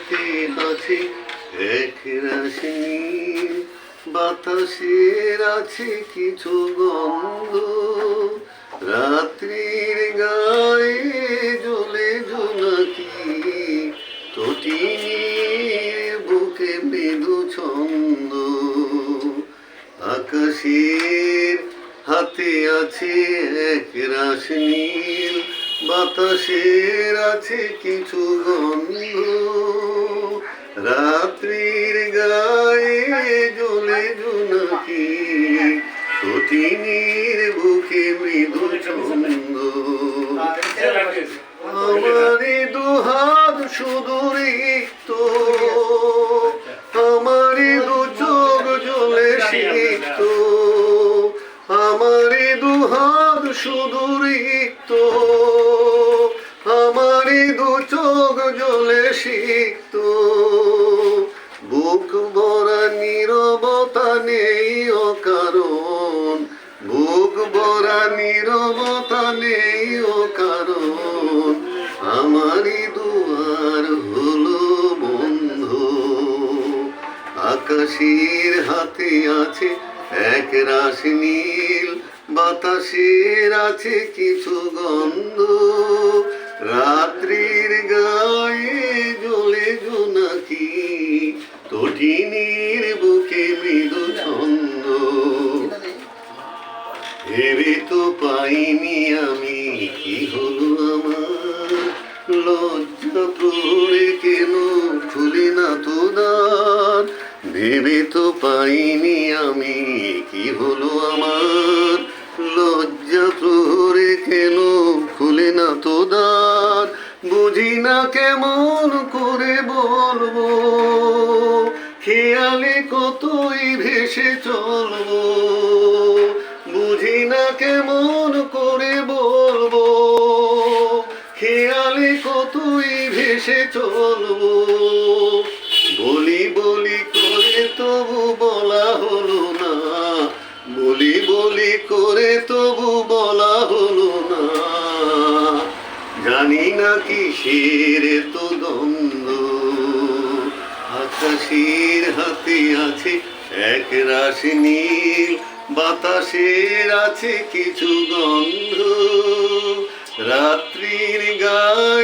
হাতে আছে এক রাশি, বাতাসের আছে কিছু গন্ধ, রাত্রির গায়ে জ্বলে জোনাকি, তটিনীর বুকে মৃদু ছন্দ। আকাশের হাতে আছে এক রাশ নীল, বাতাসের আছে কিছু গন্ধ, রাত্রির গায়ে জ্বলে জোনাকি, তটিনীর বুকে মৃদু ছন্দ। আমারই দুহাত শুধু রিক্ত, আমারই দু চোখ জ্বলে সিক্ত, আমারই দুহাত শুধু রিক্ত, আমারই দু চোখ জ্বলে সিক্ত। বুক ভরা নীরবতা নেই অকারণ, বুক ভরা নীরবতা নেই অকারণ, আমারই দুয়ার হলো বন্ধ। আকাশের হাতে আছে এক রাশ নীল, বাতাসের আছে কিছু গন্ধ, রাত্রির গায়ে জ্বলে জোনাকি, তটিনীর বুকে মৃদু ছন্দ। ভেবে তো পাইনি আমি কি হলো আমার, লজ্জা প্রহরে কেন খুলে না তো দ্বার। ভেবে তো পাইনি আমি কি হলো আমার, লজ্জা প্রহরে কেন খুলে না তো দ্বার। বুঝি না কেমন করে বলবো, খেয়ালে কতই ভেসে চলবো। বুঝি না কেমন করে বলবো, খেয়ালে কতই ভেসে চলবো। বলি বলি করে তবু বলা হলো না, বলি বলি করে তবু বলা হলো না। জানি না কিসের তো দ্বন্দ্ব, আকাশের হাতে আছে এক রাশ নীল, বাতাসের আছে কিছু গন্ধ, রাত্রির গায়ে